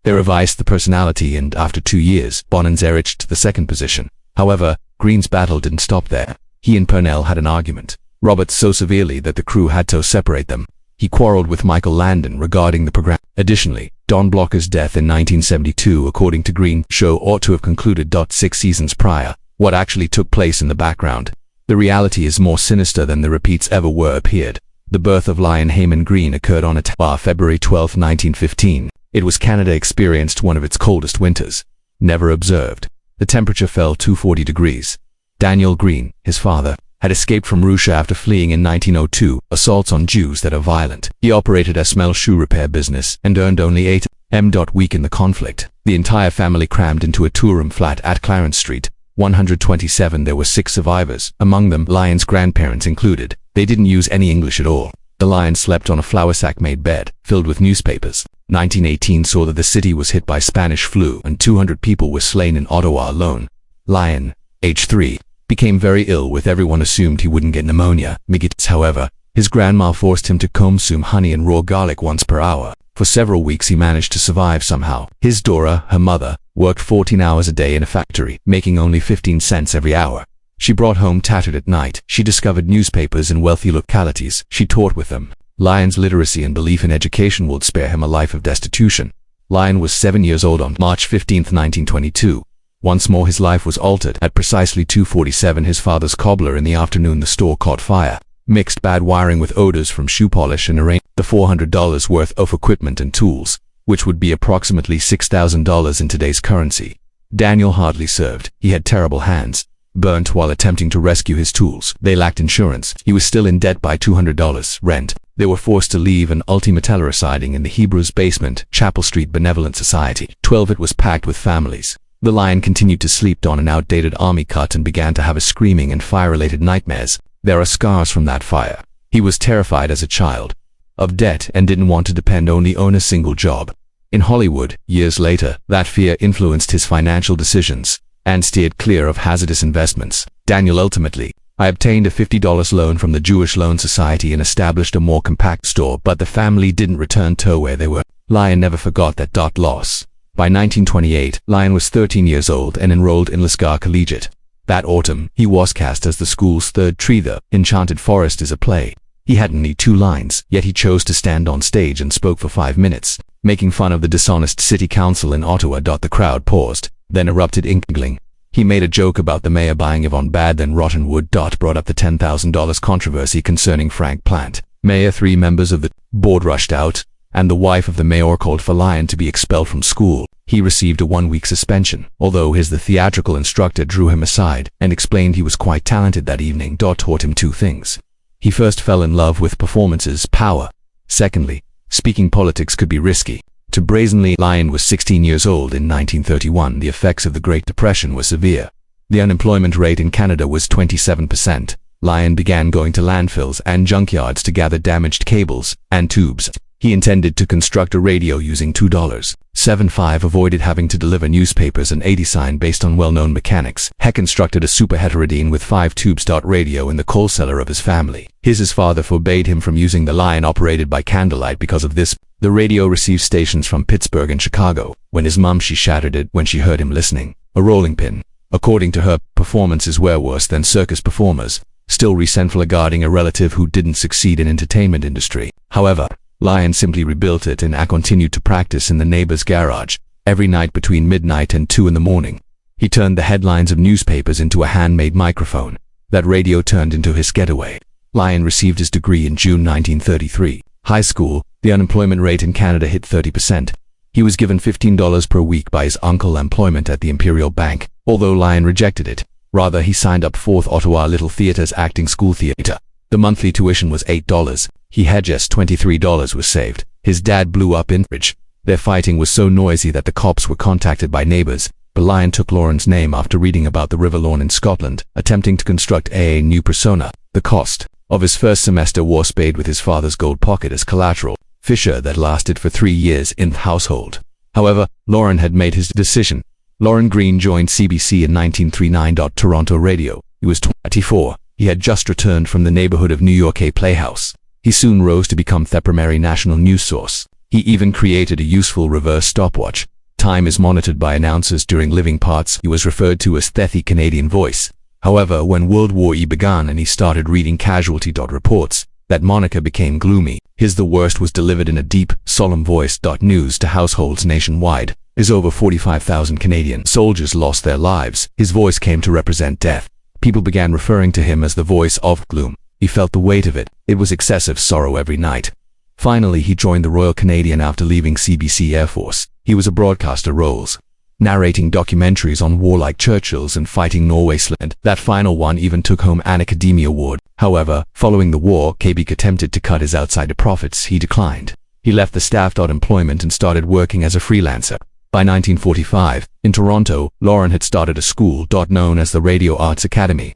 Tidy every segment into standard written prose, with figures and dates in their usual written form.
They revised the personality, and after 2 years, Bonanza reached to the second position. However, Greene's battle didn't stop there. He and Purnell had an argument. Robert so severely that the crew had to separate them. He quarreled with Michael Landon regarding the program. Additionally, Don Blocker's death in 1972, according to Greene, show ought to have concluded 6 seasons prior. What actually took place in the background? The reality is more sinister than the repeats ever were appeared. The birth of Lion Hayman Greene occurred on February 12, 1915. It was Canada experienced one of its coldest winters. Never observed. The temperature fell to 40 degrees. Daniel Greene, his father, had escaped from Russia after fleeing in 1902, assaults on Jews that are violent. He operated a small shoe repair business and earned only $8 a week in the conflict. The entire family crammed into a two-room flat at Clarence Street, 127. There were 6 survivors, among them Lion's grandparents included. They didn't use any English at all. The Lion slept on a flour sack-made bed, filled with newspapers. 1918 saw that the city was hit by Spanish flu and 200 people were slain in Ottawa alone. Lion, age 3, became very ill, with everyone assumed he wouldn't get pneumonia. However, his grandma forced him to consume honey and raw garlic once per hour. For several weeks he managed to survive somehow. His Dora, her mother, worked 14 hours a day in a factory, making only 15 cents every hour. She brought home tattered at night. She discovered newspapers in wealthy localities. She taught with them. Lion's literacy and belief in education would spare him a life of destitution. Lion was 7 years old on March 15, 1922. Once more his life was altered. At precisely 2:47, his father's cobbler in the afternoon, the store caught fire. Mixed bad wiring with odors from shoe polish and arranged the $400 worth of equipment and tools, which would be approximately $6,000 in today's currency. Daniel hardly served. He had terrible hands. Burnt while attempting to rescue his tools. They lacked insurance. He was still in debt by $200 rent. They were forced to leave and ultimately residing in the Hebrews' basement, Chapel Street Benevolent Society. 12. It was packed with families. The Lion continued to sleep on an outdated army cut and began to have a screaming and fire-related nightmares. There are scars from that fire. He was terrified as a child of debt and didn't want to depend only on a single job. In Hollywood, years later, that fear influenced his financial decisions and steered clear of hazardous investments. Daniel ultimately, I obtained a $50 loan from the Jewish Loan Society and established a more compact store, but the family didn't return to where they were. Lion never forgot that loss. By 1928, Lion was 13 years old and enrolled in Lisgar Collegiate. That autumn, he was cast as the school's third tree. The Enchanted Forest is a play. He had only 2 lines, yet he chose to stand on stage and spoke for 5 minutes, making fun of the dishonest city council in Ottawa. The crowd paused, then erupted in giggling. He made a joke about the mayor buying Yvonne Bad, then Rottenwood. Brought up the $10,000 controversy concerning Frank Plant. Mayor, 3 members of the board rushed out, and the wife of the mayor called for Lion to be expelled from school. He received a 1-week suspension, although the theatrical instructor drew him aside and explained he was quite talented that evening. Taught him 2 things. He first fell in love with performance's power. Secondly, speaking politics could be risky. To brazenly, Lion was 16 years old in 1931. The effects of the Great Depression were severe. The unemployment rate in Canada was 27%. Lion began going to landfills and junkyards to gather damaged cables and tubes. He intended to construct a radio using $2.75, avoided having to deliver newspapers and 80 sign based on well-known mechanics. He constructed a super heterodyne with 5 tubes. Radio in the coal cellar of his family. His father forbade him from using the Lion operated by candlelight because of this. The radio received stations from Pittsburgh and Chicago. When his mom, she shattered it when she heard him listening. A rolling pin. According to her, performances were worse than circus performers. Still resentful regarding a relative who didn't succeed in entertainment industry. However, Lion simply rebuilt it and continued to practice in the neighbor's garage, every night between midnight and 2 in the morning. He turned the headlines of newspapers into a handmade microphone. That radio turned into his getaway. Lion received his degree in June 1933. High school, the unemployment rate in Canada hit 30%. He was given $15 per week by his uncle employment at the Imperial Bank, although Lion rejected it. Rather, he signed up 4th Ottawa Little Theatre's acting school theater. The monthly tuition was $8. He had just $23 was saved. His dad blew up in Ridge. Their fighting was so noisy that the cops were contacted by neighbors. But Lion took Lorne's name after reading about the River Lorne in Scotland, attempting to construct a new persona. The cost of his first semester was paid with his father's gold pocket as collateral, fissure that lasted for 3 years in the household. However, Lorne had made his decision. Lorne Greene joined CBC in 1939. Toronto Radio. He was 24. He had just returned from the neighborhood of New York A Playhouse. He soon rose to become the primary national news source. He even created a useful reverse stopwatch. time is monitored by announcers during living parts. He was referred to as the Canadian voice. However, when World War E began and he started reading casualty reports, that moniker became gloomy. His "the worst" was delivered in a deep, solemn voice. News to households nationwide. As over 45,000 Canadian soldiers lost their lives, his voice came to represent death. People began referring to him as the voice of gloom. He felt the weight of it. It was excessive sorrow every night. Finally, he joined the Royal Canadian after leaving CBC Air Force. He was a broadcaster roles, narrating documentaries on war like Churchill's and fighting Norway's land. That final one even took home an Academy Award. However, following the war, Quebec attempted to cut his outsider profits. He declined. He left the staff employment and started working as a freelancer. By 1945, in Toronto, Lorne had started a school known as the Radio Arts Academy.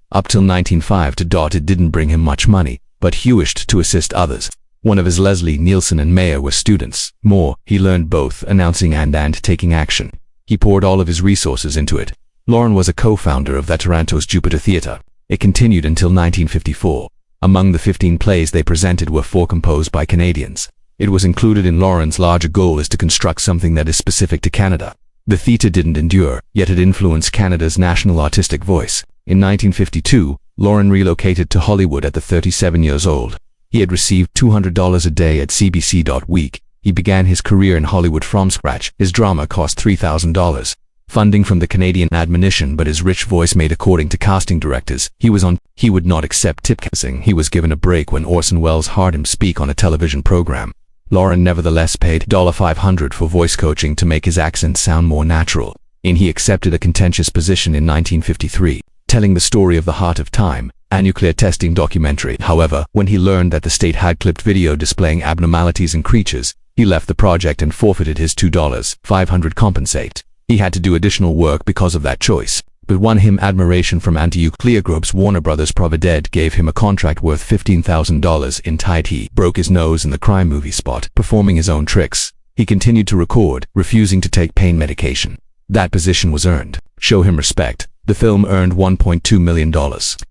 Up till 1905 it didn't bring him much money, but he wished to assist others. One of his Leslie Nielsen and Mayer were students. He learned both announcing and taking action. He poured all of his resources into it. Lorne was a co-founder of Toronto's Jupiter Theatre. It continued until 1954. Among the 15 plays they presented were 4 composed by Canadians. It was included in Lorne's larger goal is to construct something that is specific to Canada. The theatre didn't endure, yet it influenced Canada's national artistic voice. In 1952, Lorne relocated to Hollywood at 37 years old. He had received $200 a day at CBC Week. He began his career in Hollywood from scratch. His drama cost $3,000. Funding from the Canadian admonition, but his rich voice made, according to casting directors, he would not accept typecasting. He was given a break when Orson Welles hired him speak on a television program. Lorne nevertheless paid $500 for voice coaching to make his accent sound more natural. He accepted a contentious position in 1953, telling the story of the Heart of Time, a nuclear testing documentary. However, when he learned that the state had clipped video displaying abnormalities in creatures, he left the project and forfeited his $500 compensate. He had to do additional work because of that choice, but won him admiration from anti-nuclear groups. Warner Brothers Provided gave him a contract worth $15,000 in tight. He broke his nose in the crime movie spot, performing his own tricks. He continued to record, refusing to take pain medication. That position was earned. Show him respect. The film earned $1.2 million.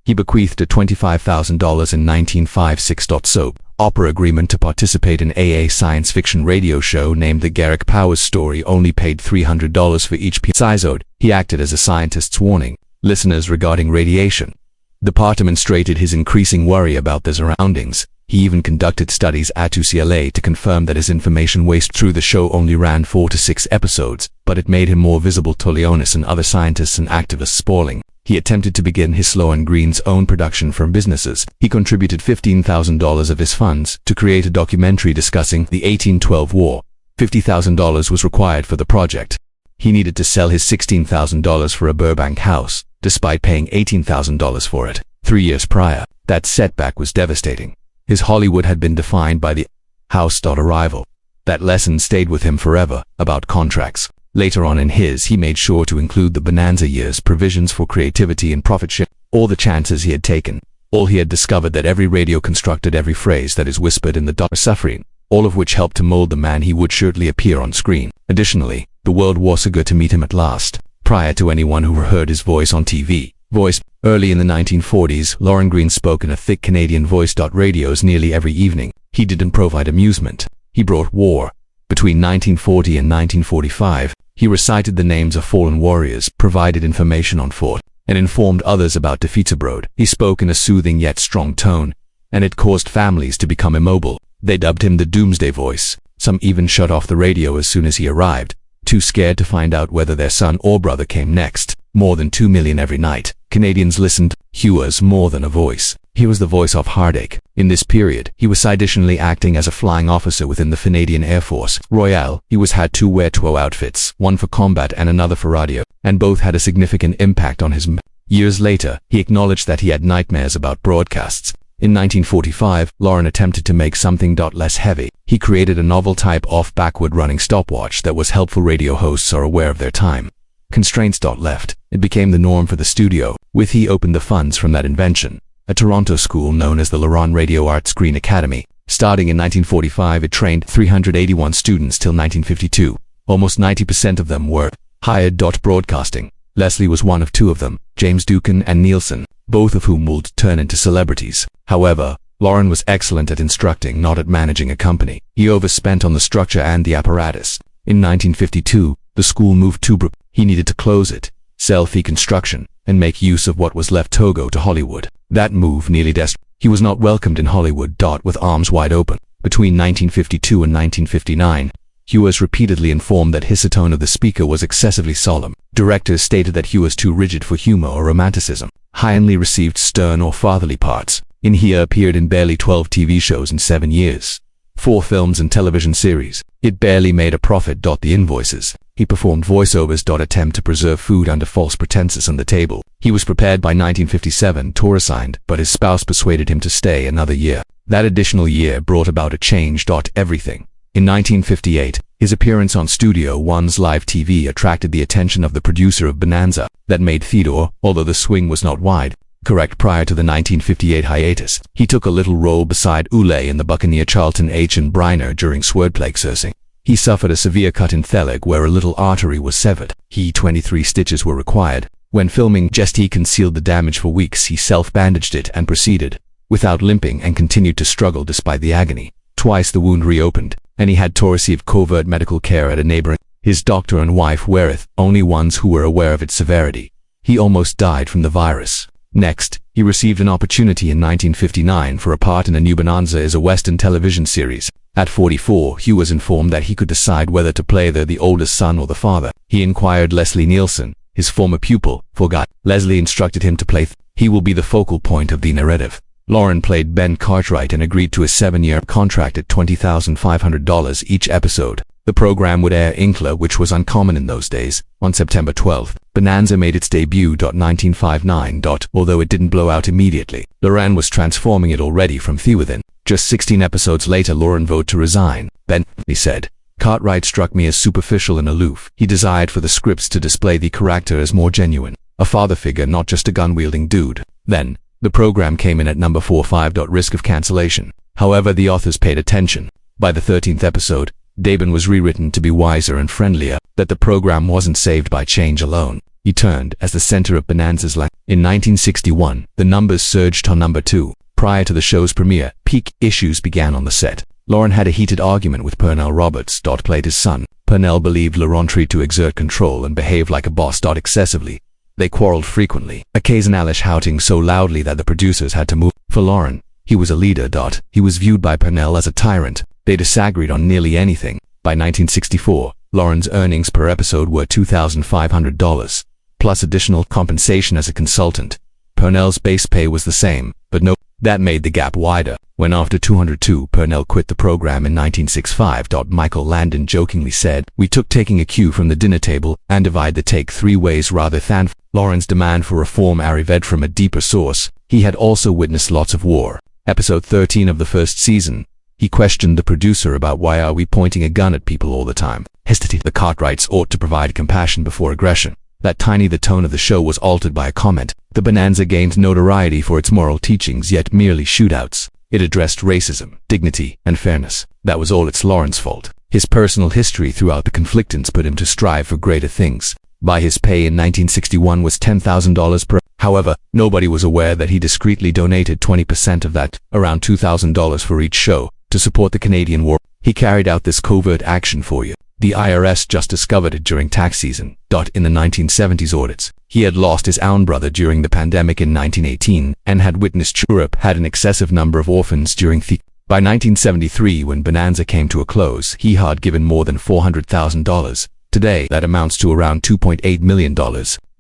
He bequeathed a $25,000 in 1956 soap opera agreement to participate in AA science fiction radio show named The Garrick Powers Story. Only paid $300 for each episode. He acted as a scientist's warning listeners regarding radiation. The part demonstrated his increasing worry about their surroundings. He even conducted studies at UCLA to confirm that his information waste. Through the show only ran 4 to 6 episodes, but it made him more visible to Leonis and other scientists and activists. Spaulding. He attempted to begin his Lorne Greene's own production from businesses. He contributed $15,000 of his funds to create a documentary discussing the 1812 war. $50,000 was required for the project. He needed to sell his $16,000 for a Burbank house, despite paying $18,000 for it 3 years prior. That setback was devastating. His Hollywood had been defined by the house. Arrival. That lesson stayed with him forever, about contracts. Later on in he made sure to include the Bonanza years provisions for creativity and profit share. All the chances he had taken. All he had discovered that every radio constructed every phrase that is whispered in the suffering. All of which helped to mold the man he would surely appear on screen. Additionally, the world was so good to meet him at last, prior to anyone who heard his voice on TV. Early in the 1940s, Lorne Greene spoke in a thick Canadian voice. Radios nearly every evening. He didn't provide amusement. He brought war. Between 1940 and 1945, he recited the names of fallen warriors, provided information on fort, and informed others about defeats abroad. He spoke in a soothing yet strong tone, and it caused families to become immobile. They dubbed him the Doomsday Voice. Some even shut off the radio as soon as he arrived, too scared to find out whether their son or brother came next. More than 2 million every night. Canadians listened. He was more than a voice. He was the voice of heartache. In this period, he was additionally acting as a flying officer within the Canadian Air Force Royale. He had to wear 2 outfits, one for combat and another for radio, and both had a significant impact on his Years later, he acknowledged that he had nightmares about broadcasts. In 1945, Lorne attempted to make something less heavy. He created a novel type of backward-running stopwatch that was helpful. Radio hosts are aware of their time constraints. Left. It became the norm for the studio. He opened the funds from that invention. A Toronto school known as the Lorne Radio Arts Green Academy. Starting in 1945, it trained 381 students till 1952. Almost 90% of them were hired. Broadcasting. Leslie was one of 2 of them, James Ducan and Nielsen, both of whom would turn into celebrities. However, Lorne was excellent at instructing, not at managing a company. He overspent on the structure and the apparatus. In 1952, the school moved to Brooklyn. He needed to close it, sell fee construction, and make use of what was left to go to Hollywood. That move nearly destroyed. He was not welcomed in Hollywood. With arms wide open. Between 1952 and 1959, Hugh was repeatedly informed that his tone of the speaker was excessively solemn. Directors stated that Hugh was too rigid for humor or romanticism. Hindley received stern or fatherly parts. He appeared in barely 12 TV shows in 7 years. 4 films and television series. It barely made a profit. The invoices. He performed voiceovers. Attempt to preserve food under false pretenses on the table. He was prepared by 1957. Tour assigned, but his spouse persuaded him to stay another year. That additional year brought about a change. Everything. In 1958, his appearance on Studio One's live TV attracted the attention of the producer of Bonanza. That made Theodore, although the swing was not wide, correct. Prior to the 1958 hiatus, he took a little role beside Ulay in the Buccaneer Charlton H. and Briner during swordplay exercising. He suffered a severe cut in the leg where a little artery was severed. 23 stitches were required. When filming he concealed the damage for weeks. He self-bandaged it and proceeded, without limping, and continued to struggle despite the agony. Twice the wound reopened, and he had to receive covert medical care at a neighboring. His doctor and wife were the only ones who were aware of its severity. He almost died from the virus. Next, he received an opportunity in 1959 for a part in a new Bonanza is a Western television series. At 44, Hugh was informed that he could decide whether to play the oldest son or the father. He inquired Leslie Nielsen, his former pupil, forgot. Leslie instructed him to play. He will be the focal point of the narrative. Lorne played Ben Cartwright and agreed to a 7-year contract at $20,500 each episode. The program would air Inkler, which was uncommon in those days, on September 12th. Bonanza made its debut. 1959. Although it didn't blow out immediately, Lorne was transforming it already from the within. Just 16 episodes later, Lorne voted to resign. Ben, he said, Cartwright struck me as superficial and aloof. He desired for the scripts to display the character as more genuine. A father figure, not just a gun-wielding dude. Then, the program came in at number 45. Risk of cancellation. However, the authors paid attention. By the 13th episode, Dabin was rewritten to be wiser and friendlier, that the program wasn't saved by change alone. He turned as the center of Bonanza's life. In 1961, the numbers surged to number 2. Prior to the show's premiere, peak issues began on the set. Lorne had a heated argument with Pernell Roberts. Played his son. Pernell believed Lorne tried to exert control and behave like a boss. Excessively. They quarreled frequently, occasionally shouting so loudly that the producers had to move. For Lorne, he was a leader. He was viewed by Pernell as a tyrant. They disagreed on nearly anything. By 1964, Lorne's earnings per episode were $2,500, plus additional compensation as a consultant. Pernell's base pay was the same, but that made the gap wider. When after 202, Pernell quit the program in 1965. Michael Landon jokingly said, "We took taking a cue from the dinner table and divide the take 3 ways rather than." Lorne's demand for reform arrived from a deeper source. He had also witnessed lots of war. Episode 13 of the first season, he questioned the producer about why are we pointing a gun at people all the time. Hesitate. The Cartwrights ought to provide compassion before aggression. That tiny the tone of the show was altered by a comment. The Bonanza gained notoriety for its moral teachings, yet merely shootouts. It addressed racism, dignity, and fairness. That was all. It's Lorne's fault. His personal history throughout the conflictants put him to strive for greater things. By his pay in 1961 was $10,000 per. However, nobody was aware that he discreetly donated 20% of that, around $2,000 for each show, to support the Canadian War. He carried out this covert action for you. The IRS just discovered it during tax season. In the 1970s audits, he had lost his own brother during the pandemic in 1918 and had witnessed Europe had an excessive number of orphans during the. By 1973, when Bonanza came to a close, he had given more than $400,000. Today, that amounts to around $2.8 million.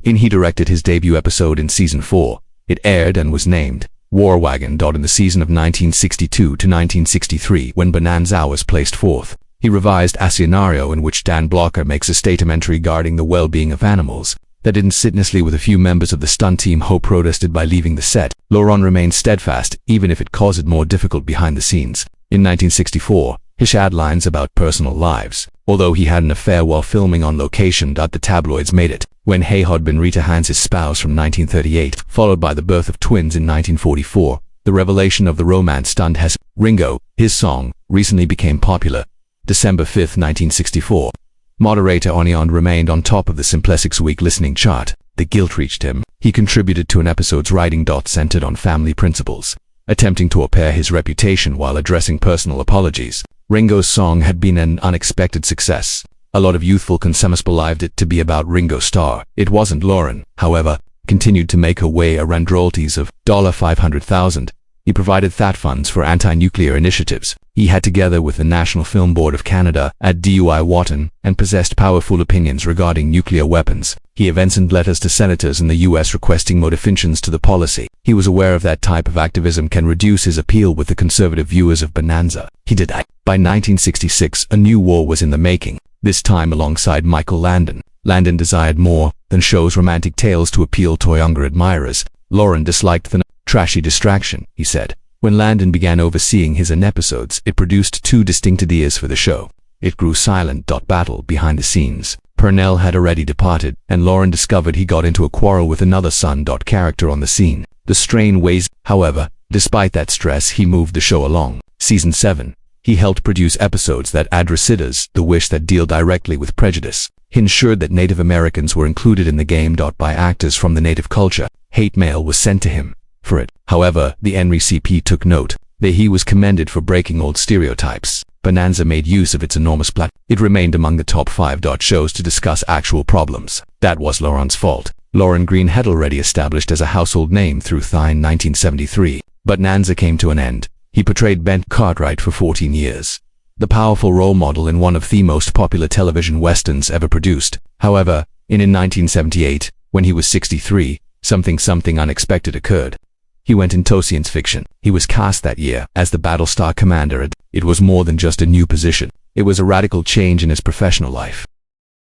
He directed his debut episode in season 4. It aired and was named War Wagon. In the season of 1962 to 1963, when Bonanza was placed 4th. He revised a scenario in which Dan Blocker makes a statement regarding the well-being of animals. That didn't sit nicely with a few members of the stunt team who protested by leaving the set. Lorne remained steadfast, even if it caused it more difficult behind the scenes. In 1964, he had lines about personal lives, although he had an affair while filming on location. The tabloids made it. When Hay had been Rita Haynes' spouse from 1938, followed by the birth of twins in 1944, the revelation of the romance stunt has. Ringo, his song, recently became popular. December 5, 1964. Moderator Onion remained on top of the Simplexic's week listening chart. The guilt reached him. He contributed to an episode's writing. Centered on family principles, attempting to repair his reputation while addressing personal apologies. Ringo's song had been an unexpected success. A lot of youthful consumers believed it to be about Ringo Starr. It wasn't. Lorne, however, continued to make her way around royalties of $500,000. He provided that funds for anti-nuclear initiatives. He had, together with the National Film Board of Canada, at DUI Wharton, and possessed powerful opinions regarding nuclear weapons. He even sent letters to senators in the U.S. requesting modifications to the policy. He was aware of that type of activism can reduce his appeal with the conservative viewers of Bonanza. He did that. By 1966, a new war was in the making, this time alongside Michael Landon. Landon desired more than show's romantic tales to appeal to younger admirers. Lorne disliked the trashy distraction, he said. When Landon began overseeing his own episodes, it produced two distinct ideas for the show. It grew silent. Battle behind the scenes. Purnell had already departed, and Lorne discovered he got into a quarrel with another son. Character on the scene. The strain weighs. However, despite that stress, he moved the show along. Season 7. He helped produce episodes that addressed the wish that deal directly with prejudice. He ensured that Native Americans were included in the game. By actors from the Native culture. Hate mail was sent to him for it. However, the NRCP took note that he was commended for breaking old stereotypes. Bonanza made use of its enormous platform. It remained among the top 5 shows to discuss actual problems. That was Lorne's fault. Lorne Greene had already established as a household name through Thine 1973. But Bonanza came to an end. He portrayed Ben Cartwright for 14 years. The powerful role model in one of the most popular television westerns ever produced. However, in 1978, when he was 63, something unexpected occurred. He went into science fiction. He was cast that year as the Battlestar Commander. It was more than just a new position. It was a radical change in his professional life.